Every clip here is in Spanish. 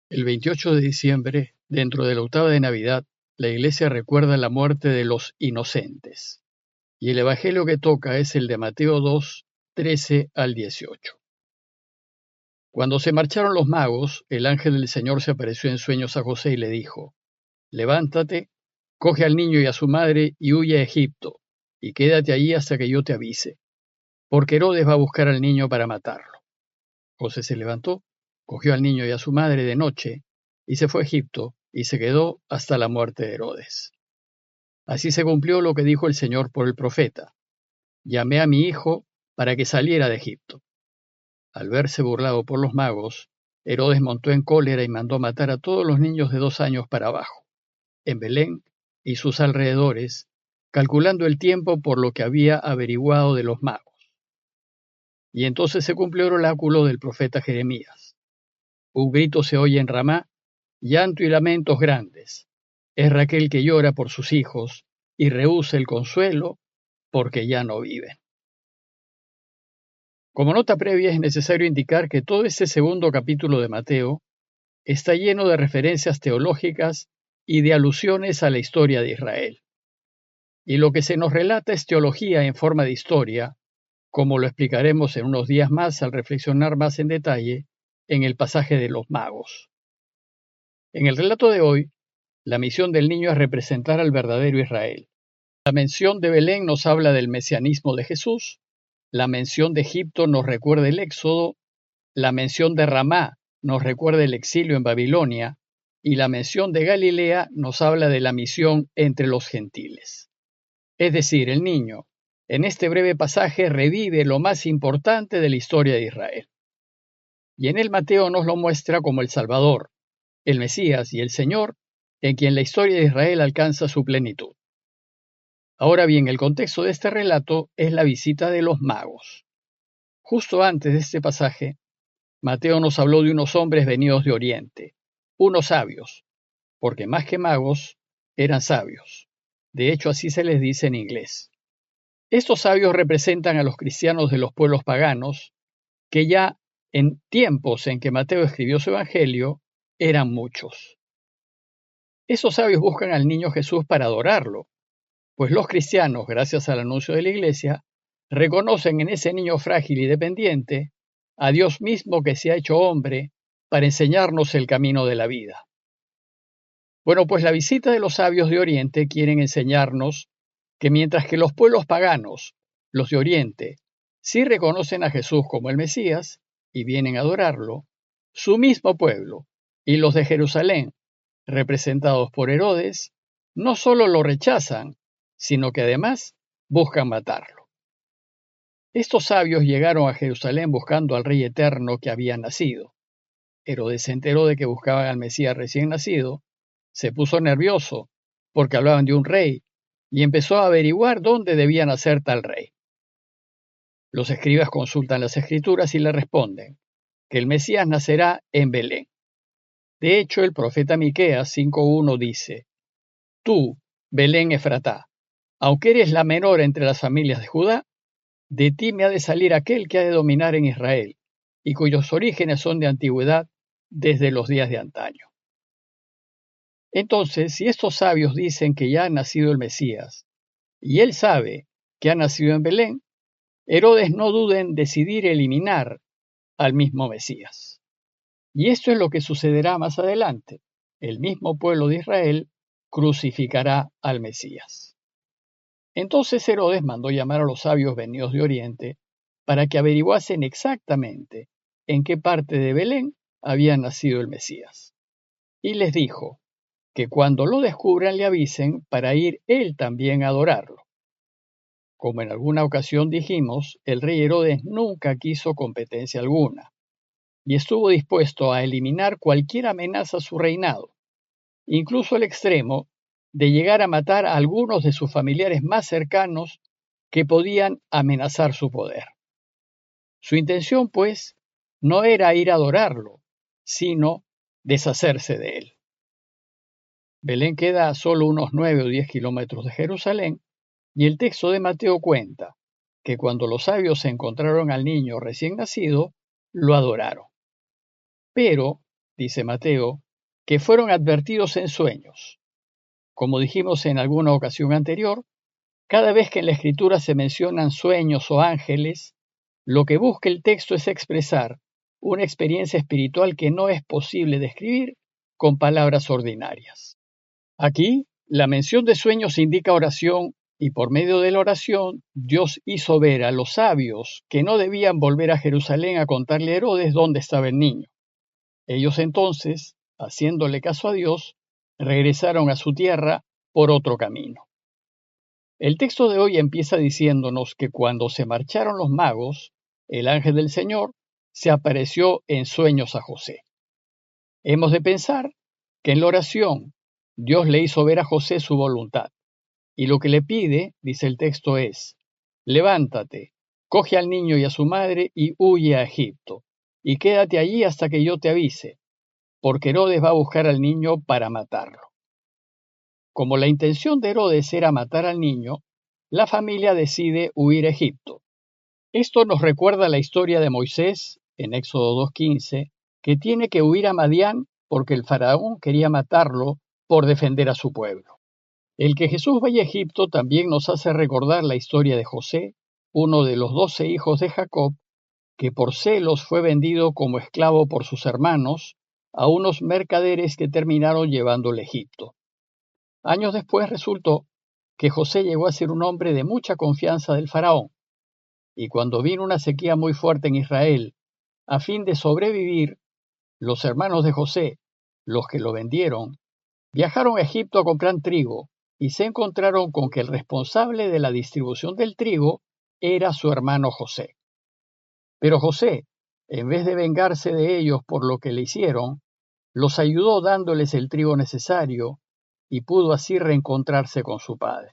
El 28 de diciembre, dentro de la octava de Navidad, la Iglesia recuerda la muerte de los inocentes. Y el Evangelio que toca es el de Mateo 2, 13 al 18. Cuando se marcharon los magos, el ángel del Señor se apareció en sueños a José y le dijo: Levántate, coge al niño y a su madre y huye a Egipto, y quédate allí hasta que yo te avise, porque Herodes va a buscar al niño para matarlo. José se levantó, cogió al niño y a su madre de noche, y se fue a Egipto, y se quedó hasta la muerte de Herodes. Así se cumplió lo que dijo el Señor por el profeta: Llamé a mi hijo para que saliera de Egipto. Al verse burlado por los magos, Herodes montó en cólera y mandó matar a todos los niños de 2 años para abajo, en Belén y sus alrededores, calculando el tiempo por lo que había averiguado de los magos. Y entonces se cumplió el oráculo del profeta Jeremías. Un grito se oye en Ramá, llanto y lamentos grandes. Es Raquel que llora por sus hijos y rehúsa el consuelo porque ya no viven. Como nota previa es necesario indicar que todo este segundo capítulo de Mateo está lleno de referencias teológicas y de alusiones a la historia de Israel. Y lo que se nos relata es teología en forma de historia, como lo explicaremos en unos días más al reflexionar más en detalle en el pasaje de los magos. En el relato de hoy, la misión del niño es representar al verdadero Israel. La mención de Belén nos habla del mesianismo de Jesús, la mención de Egipto nos recuerda el Éxodo, la mención de Ramá nos recuerda el exilio en Babilonia, y la mención de Galilea nos habla de la misión entre los gentiles. Es decir, el niño, en este breve pasaje, revive lo más importante de la historia de Israel. Y en él Mateo nos lo muestra como el Salvador, el Mesías y el Señor, en quien la historia de Israel alcanza su plenitud. Ahora bien, el contexto de este relato es la visita de los magos. Justo antes de este pasaje, Mateo nos habló de unos hombres venidos de Oriente, unos sabios, porque más que magos, eran sabios. De hecho, así se les dice en inglés. Estos sabios representan a los cristianos de los pueblos paganos, que ya en tiempos en que Mateo escribió su evangelio, eran muchos. Esos sabios buscan al niño Jesús para adorarlo, pues los cristianos, gracias al anuncio de la Iglesia, reconocen en ese niño frágil y dependiente a Dios mismo que se ha hecho hombre para enseñarnos el camino de la vida. Bueno, pues la visita de los sabios de Oriente quieren enseñarnos que mientras que los pueblos paganos, los de Oriente, sí reconocen a Jesús como el Mesías y vienen a adorarlo, su mismo pueblo y los de Jerusalén, representados por Herodes, no solo lo rechazan, sino que además buscan matarlo. Estos sabios llegaron a Jerusalén buscando al Rey eterno que había nacido. Herodes se enteró de que buscaban al Mesías recién nacido, se puso nervioso porque hablaban de un rey y empezó a averiguar dónde debía nacer tal rey. Los escribas consultan las escrituras y le responden que el Mesías nacerá en Belén. De hecho, el profeta Miqueas 5:1 dice: Tú, Belén Efratá, aunque eres la menor entre las familias de Judá, de ti me ha de salir aquel que ha de dominar en Israel, y cuyos orígenes son de antigüedad desde los días de antaño. Entonces, si estos sabios dicen que ya ha nacido el Mesías, y él sabe que ha nacido en Belén, Herodes no duda en decidir eliminar al mismo Mesías. Y esto es lo que sucederá más adelante. El mismo pueblo de Israel crucificará al Mesías. Entonces Herodes mandó llamar a los sabios venidos de Oriente para que averiguasen exactamente en qué parte de Belén había nacido el Mesías. Y les dijo que cuando lo descubran le avisen para ir él también a adorarlo. Como en alguna ocasión dijimos, el rey Herodes nunca quiso competencia alguna y estuvo dispuesto a eliminar cualquier amenaza a su reinado, incluso al extremo de llegar a matar a algunos de sus familiares más cercanos que podían amenazar su poder. Su intención, pues, no era ir a adorarlo, sino deshacerse de él. Belén queda a solo unos 9 o 10 kilómetros de Jerusalén, y el texto de Mateo cuenta que cuando los sabios encontraron al niño recién nacido, lo adoraron. Pero dice Mateo, que fueron advertidos en sueños. Como dijimos en alguna ocasión anterior, cada vez que en la Escritura se mencionan sueños o ángeles, lo que busca el texto es expresar una experiencia espiritual que no es posible describir con palabras ordinarias. Aquí, la mención de sueños indica oración y por medio de la oración Dios hizo ver a los sabios que no debían volver a Jerusalén a contarle a Herodes dónde estaba el niño. Ellos entonces, haciéndole caso a Dios, regresaron a su tierra por otro camino. El texto de hoy empieza diciéndonos que cuando se marcharon los magos, el ángel del Señor se apareció en sueños a José. Hemos de pensar que en la oración Dios le hizo ver a José su voluntad. Y lo que le pide, dice el texto, es: levántate, coge al niño y a su madre y huye a Egipto, y quédate allí hasta que yo te avise, porque Herodes va a buscar al niño para matarlo. Como la intención de Herodes era matar al niño, la familia decide huir a Egipto. Esto nos recuerda la historia de Moisés, en Éxodo 2:15, que tiene que huir a Madián porque el faraón quería matarlo por defender a su pueblo. El que Jesús vaya a Egipto también nos hace recordar la historia de José, uno de los 12 hijos de Jacob, que por celos fue vendido como esclavo por sus hermanos a unos mercaderes que terminaron llevándole a Egipto. Años después resultó que José llegó a ser un hombre de mucha confianza del faraón, y cuando vino una sequía muy fuerte en Israel, a fin de sobrevivir, los hermanos de José, los que lo vendieron, viajaron a Egipto a comprar trigo y se encontraron con que el responsable de la distribución del trigo era su hermano José. Pero José, en vez de vengarse de ellos por lo que le hicieron, los ayudó dándoles el trigo necesario y pudo así reencontrarse con su padre.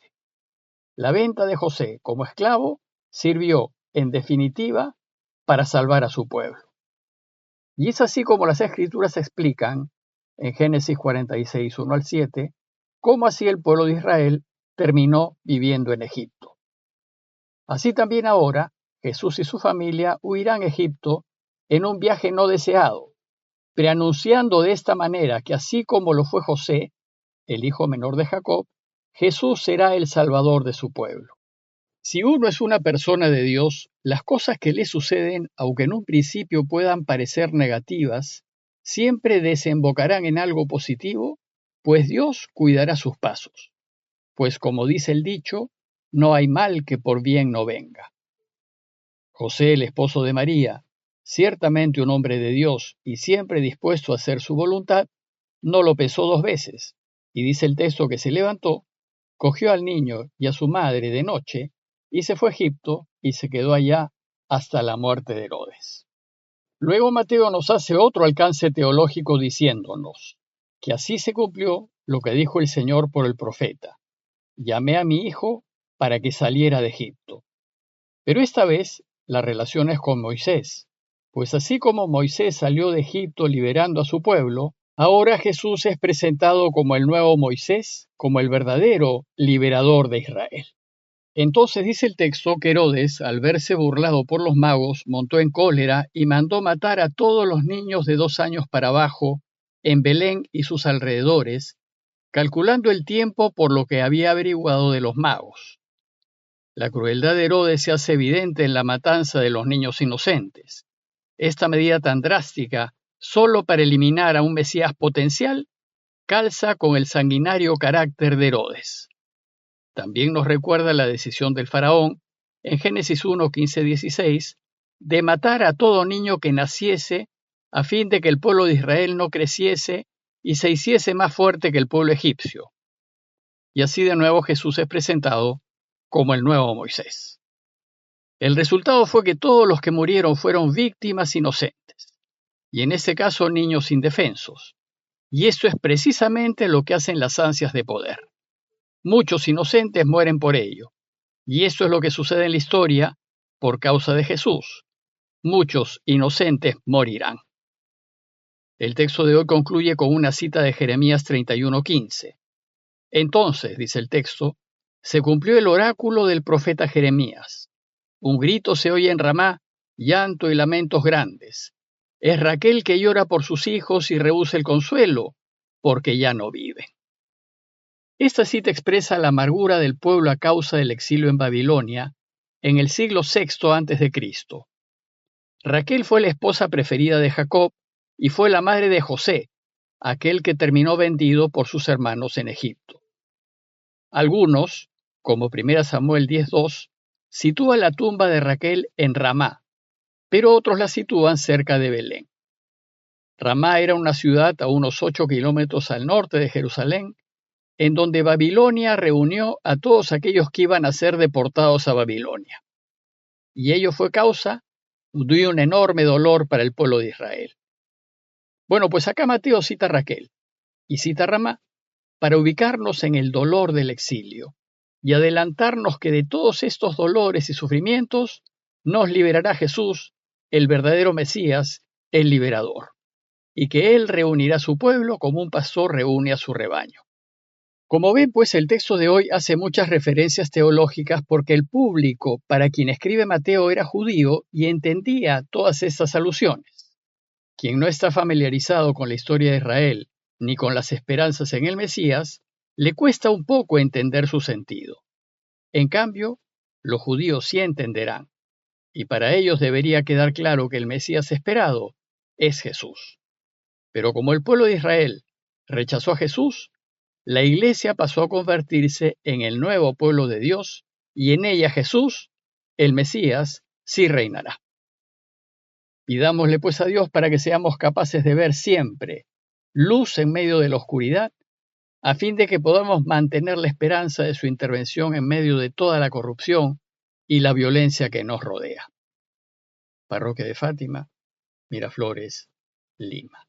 La venta de José como esclavo sirvió, en definitiva, para salvar a su pueblo. Y es así como las Escrituras explican, en Génesis 46, 1 al 7, cómo así el pueblo de Israel terminó viviendo en Egipto. Así también ahora, Jesús y su familia huirán a Egipto en un viaje no deseado, preanunciando de esta manera que así como lo fue José, el hijo menor de Jacob, Jesús será el Salvador de su pueblo. Si uno es una persona de Dios, las cosas que le suceden, aunque en un principio puedan parecer negativas, siempre desembocarán en algo positivo, pues Dios cuidará sus pasos. Pues como dice el dicho, no hay mal que por bien no venga. José, el esposo de María, ciertamente un hombre de Dios y siempre dispuesto a hacer su voluntad, no lo pensó dos veces, y dice el texto que se levantó, cogió al niño y a su madre de noche, y se fue a Egipto y se quedó allá hasta la muerte de Herodes. Luego Mateo nos hace otro alcance teológico diciéndonos que así se cumplió lo que dijo el Señor por el profeta: llamé a mi hijo para que saliera de Egipto. Pero esta vez la relación es con Moisés, pues así como Moisés salió de Egipto liberando a su pueblo, ahora Jesús es presentado como el nuevo Moisés, como el verdadero liberador de Israel. Entonces dice el texto que Herodes, al verse burlado por los magos, montó en cólera y mandó matar a todos los niños de 2 años para abajo en Belén y sus alrededores, calculando el tiempo por lo que había averiguado de los magos. La crueldad de Herodes se hace evidente en la matanza de los niños inocentes. Esta medida tan drástica, solo para eliminar a un Mesías potencial, calza con el sanguinario carácter de Herodes. También nos recuerda la decisión del faraón, en Génesis 1, 15, 16, de matar a todo niño que naciese a fin de que el pueblo de Israel no creciese y se hiciese más fuerte que el pueblo egipcio. Y así de nuevo Jesús es presentado como el nuevo Moisés. El resultado fue que todos los que murieron fueron víctimas inocentes, y en este caso niños indefensos. Y esto es precisamente lo que hacen las ansias de poder. Muchos inocentes mueren por ello, y eso es lo que sucede en la historia por causa de Jesús. Muchos inocentes morirán. El texto de hoy concluye con una cita de Jeremías 31:15. Entonces, dice el texto, se cumplió el oráculo del profeta Jeremías. Un grito se oye en Ramá, llanto y lamentos grandes. Es Raquel que llora por sus hijos y rehúsa el consuelo, porque ya no viven. Esta cita expresa la amargura del pueblo a causa del exilio en Babilonia en el siglo VI a.C. Raquel fue la esposa preferida de Jacob y fue la madre de José, aquel que terminó vendido por sus hermanos en Egipto. Algunos, como 1 Samuel 10:2, sitúan la tumba de Raquel en Ramá, pero otros la sitúan cerca de Belén. Ramá era una ciudad a unos 8 kilómetros al norte de Jerusalén, en donde Babilonia reunió a todos aquellos que iban a ser deportados a Babilonia. Y ello fue causa de un enorme dolor para el pueblo de Israel. Bueno, pues acá Mateo cita a Raquel y cita a Ramá para ubicarnos en el dolor del exilio y adelantarnos que de todos estos dolores y sufrimientos nos liberará Jesús, el verdadero Mesías, el liberador, y que Él reunirá a su pueblo como un pastor reúne a su rebaño. Como ven, pues el texto de hoy hace muchas referencias teológicas porque el público para quien escribe Mateo era judío y entendía todas estas alusiones. Quien no está familiarizado con la historia de Israel ni con las esperanzas en el Mesías, le cuesta un poco entender su sentido. En cambio, los judíos sí entenderán, y para ellos debería quedar claro que el Mesías esperado es Jesús. Pero como el pueblo de Israel rechazó a Jesús, la Iglesia pasó a convertirse en el nuevo pueblo de Dios y en ella Jesús, el Mesías, sí reinará. Pidámosle pues a Dios para que seamos capaces de ver siempre luz en medio de la oscuridad, a fin de que podamos mantener la esperanza de su intervención en medio de toda la corrupción y la violencia que nos rodea. Parroquia de Fátima, Miraflores, Lima.